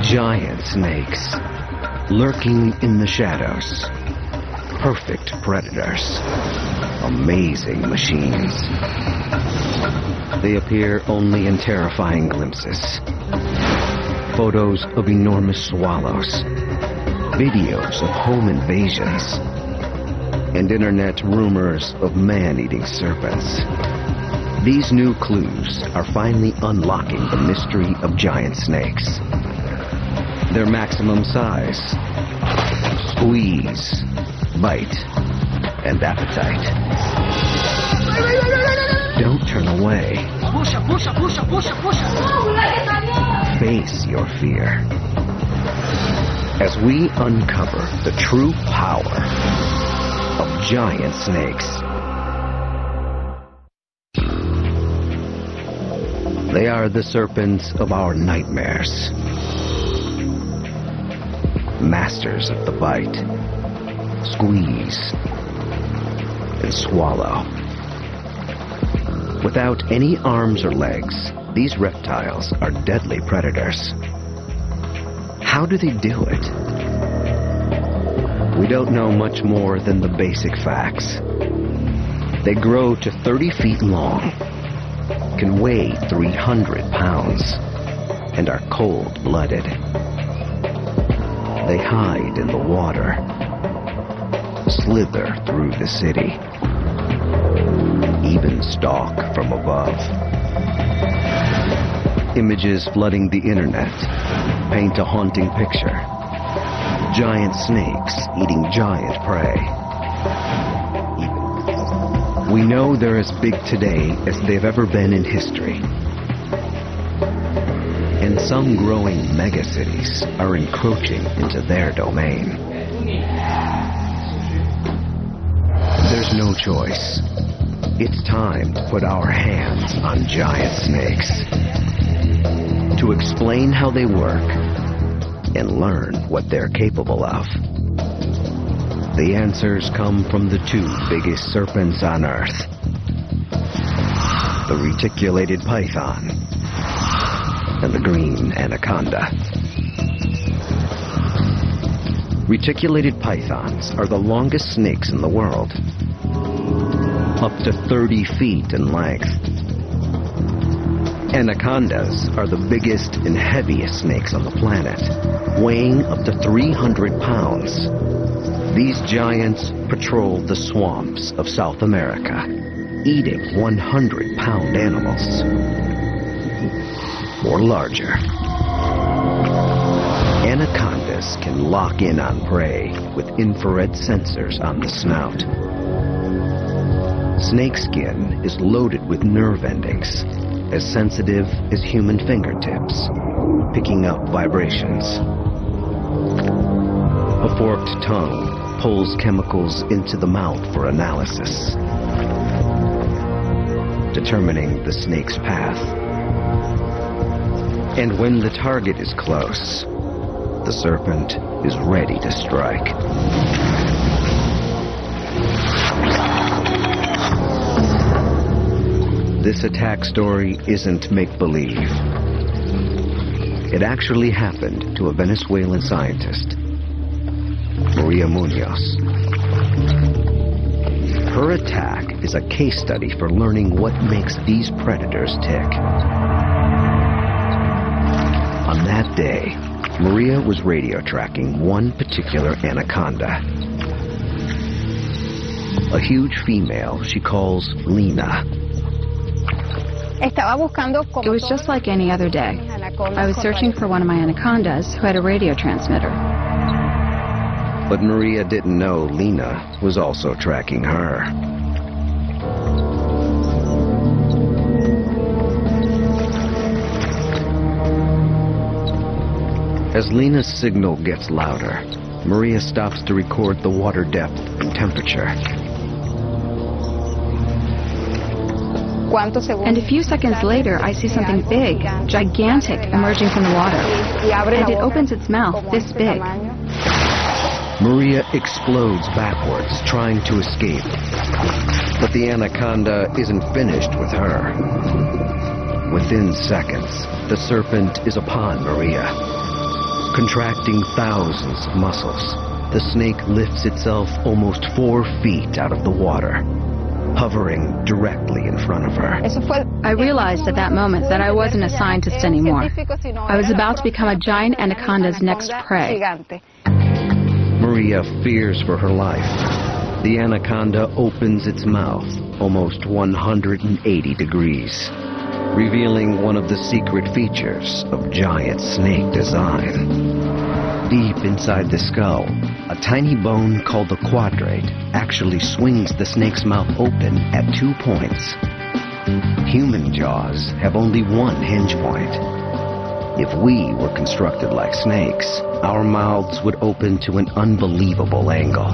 Giant snakes, lurking in the shadows. Perfect predators. Amazing machines. They appear only in terrifying glimpses. Photos of enormous swallows. Videos of home invasions. And internet rumors of man-eating serpents. These new clues are finally unlocking the mystery of giant snakes. Their maximum size, squeeze, bite, and appetite. Don't turn away. Face your fear. As we uncover the true power of giant snakes. They are the serpents of our nightmares. Masters of the bite, squeeze, and swallow. Without any arms or legs, these reptiles are deadly predators. How do they do it? We don't know much more than the basic facts. They grow to 30 feet long, can weigh 300 pounds, and are cold-blooded. They hide in the water, slither through the city, even stalk from above. Images flooding the internet paint a haunting picture. Giant snakes eating giant prey. We know they're as big today as they've ever been in history. And some growing megacities are encroaching into their domain. There's no choice. It's time to put our hands on giant snakes. To explain how they work and learn what they're capable of. The answers come from the two biggest serpents on Earth. The reticulated python and the green anaconda. Reticulated pythons are the longest snakes in the world, up to 30 feet in length. Anacondas are the biggest and heaviest snakes on the planet, weighing up to 300 pounds. These giants patrol the swamps of South America, eating 100-pound animals. Or larger. Anacondas can lock in on prey with infrared sensors on the snout. Snake skin is loaded with nerve endings, as sensitive as human fingertips, picking up vibrations. A forked tongue pulls chemicals into the mouth for analysis, determining the snake's path. And when the target is close, the serpent is ready to strike. This attack story isn't make-believe. It actually happened to a Venezuelan scientist, Maria Munoz. Her attack is a case study for learning what makes these predators tick. On that day, Maria was radio tracking one particular anaconda. A huge female she calls Lena. It was just like any other day. I was searching for one of my anacondas who had a radio transmitter. But Maria didn't know Lena was also tracking her. As Lena's signal gets louder, Maria stops to record the water depth and temperature. And a few seconds later, I see something big, gigantic, emerging from the water. And it opens its mouth this big. Maria explodes backwards, trying to escape. But the anaconda isn't finished with her. Within seconds, the serpent is upon Maria. Contracting thousands of muscles, the snake lifts itself almost 4 feet out of the water, hovering directly in front of her. I realized at that moment that I wasn't a scientist anymore. I was about to become a giant anaconda's next prey. Maria fears for her life. The anaconda opens its mouth almost 180 degrees, revealing one of the secret features of giant snake design. Deep inside the skull, a tiny bone called the quadrate actually swings the snake's mouth open at 2 points. Human jaws have only one hinge point. If we were constructed like snakes, our mouths would open to an unbelievable angle.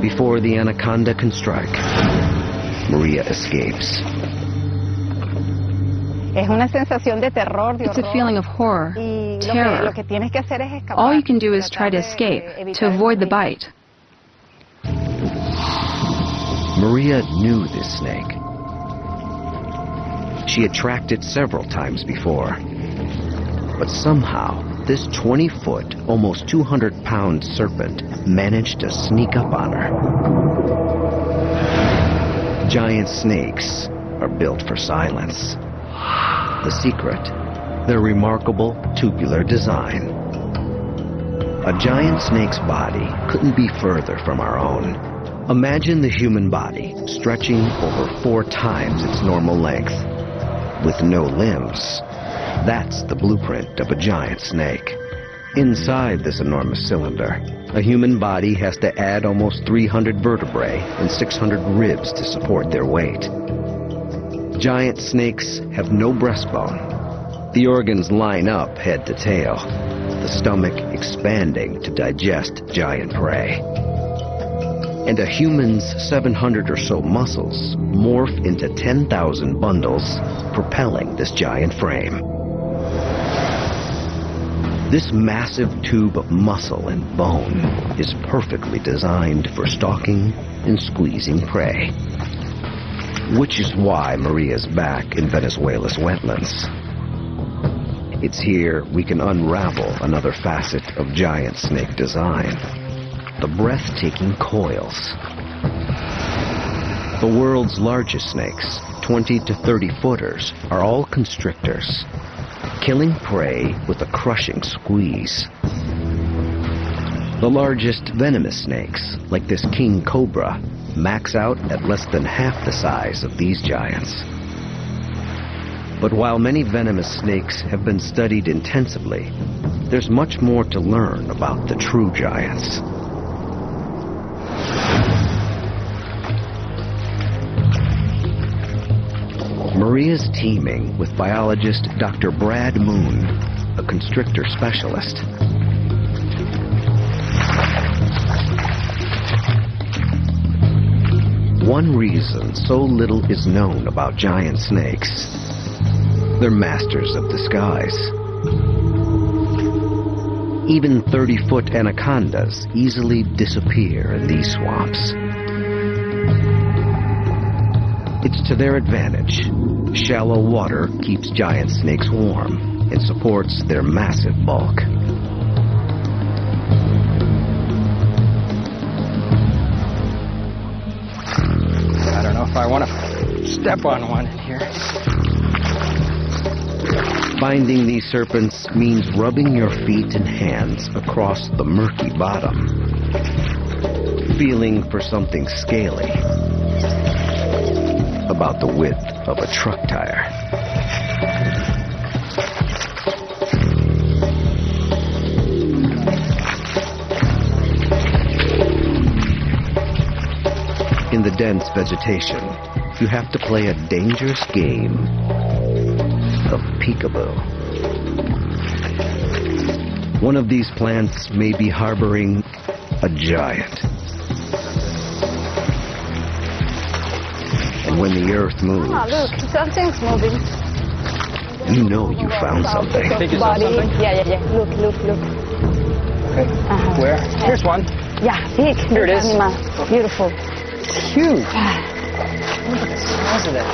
Before the anaconda can strike, Maria escapes. It's a feeling of horror, terror. All you can do is try to escape, to avoid the bite. Maria knew this snake. She had tracked it several times before. But somehow, this 20-foot, almost 200-pound serpent managed to sneak up on her. Giant snakes are built for silence. The secret, their remarkable tubular design. A giant snake's body couldn't be further from our own. Imagine the human body stretching over 4 times its normal length, with no limbs. That's the blueprint of a giant snake. Inside this enormous cylinder, a human body has to add almost 300 vertebrae and 600 ribs to support their weight. Giant snakes have no breastbone. The organs line up head to tail, the stomach expanding to digest giant prey. And a human's 700 or so muscles morph into 10,000 bundles, propelling this giant frame. This massive tube of muscle and bone is perfectly designed for stalking and squeezing prey. Which is why Maria's back in Venezuela's wetlands. It's here we can unravel another facet of giant snake design. The breathtaking coils. The world's largest snakes, 20 to 30 footers, are all constrictors, killing prey with a crushing squeeze. The largest venomous snakes, like this king cobra, max out at less than half the size of these giants. But while many venomous snakes have been studied intensively, there's much more to learn about the true giants. Maria's teaming with biologist Dr. Brad Moon, a constrictor specialist. One reason so little is known about giant snakes: they're masters of disguise. Even 30-foot anacondas easily disappear in these swamps. It's to their advantage. Shallow water keeps giant snakes warm and supports their massive bulk. I don't know if I want to step on one in here. Finding these serpents means rubbing your feet and hands across the murky bottom, feeling for something scaly, about the width of a truck tire. In the dense vegetation, you have to play a dangerous game of peekaboo. One of these plants may be harboring a giant. And when the earth moves, Oh, look, something's moving. you know you found something. Think you saw something? Yeah. Look. Okay. Where? Here's one. Yeah, big. Here it is. Animal. Beautiful. It's huge. Look at the size of that.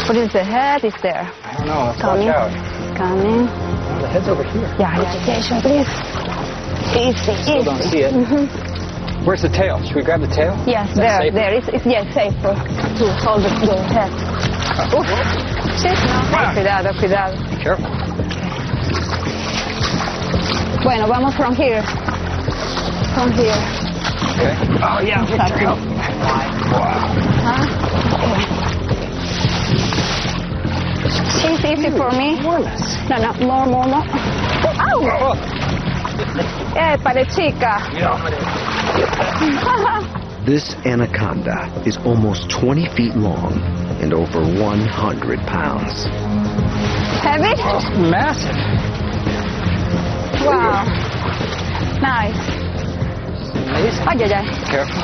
What is the head? Is there? I don't know. Let's Coming. watch out. Coming. Oh, the head's over here. Yeah, attention, please. Easy, Still don't see it. Where's the tail? Should we grab the tail? Yes, That's safer. there. It's yes, safe to hold the head. Uf. Sí, no. Cuidado, cuidado. Be careful. Bueno, vamos from here. From here. Okay. Oh, yeah. Good Exactly. tail. Wow. It's easy for me. Enormous. No, more. Ow! Oh. Pare chica. This anaconda is almost 20 feet long and over 100 pounds. Heavy? Oh, massive. Wow. Nice. Amazing. Ay, ay, ay. Careful.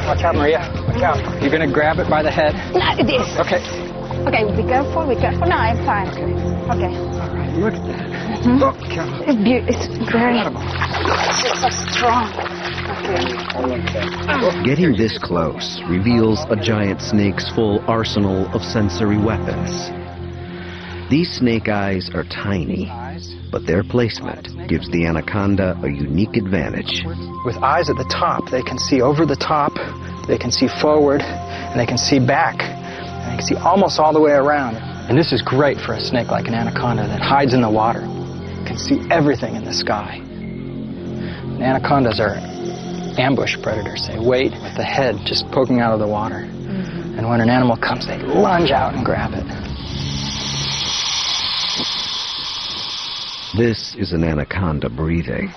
Watch out, Maria. Watch out. You're going to grab it by the head? Like this. Okay. Okay, be careful. No, I'm fine. Okay. All right, look at that. Mhm. Oh, careful. It's very Incredible. strong. Getting this close reveals a giant snake's full arsenal of sensory weapons. These snake eyes are tiny, but their placement gives the anaconda a unique advantage. With eyes at the top, they can see over the top, they can see forward, and they can see back. And they can see almost all the way around. And this is great for a snake like an anaconda that hides in the water. It can see everything in the sky. And anacondas are ambush predators. They wait with the head just poking out of the water. And when an animal comes, they lunge out and grab it. This is an anaconda breathing.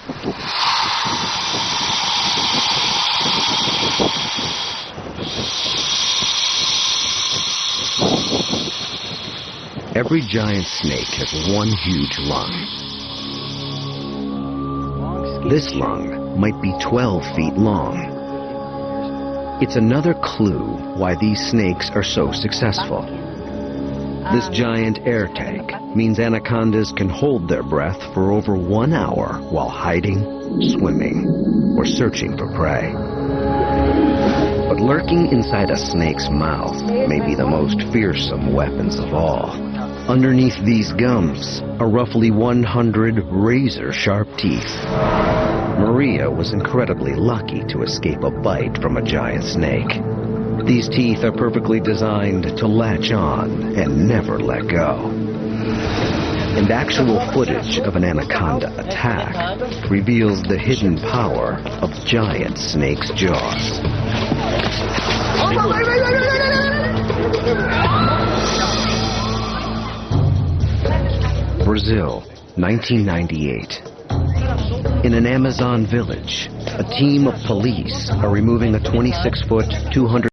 Every giant snake has one huge lung. This lung might be 12 feet long. It's another clue why these snakes are so successful. This giant air tank means anacondas can hold their breath for over 1 hour while hiding, swimming, or searching for prey. But lurking inside a snake's mouth may be the most fearsome weapons of all. Underneath these gums are roughly 100 razor-sharp teeth. Maria was incredibly lucky to escape a bite from a giant snake. These teeth are perfectly designed to latch on and never let go. And actual footage of an anaconda attack reveals the hidden power of giant snakes' jaws. Brazil, 1998. In an Amazon village, a team of police are removing a 26-foot, 200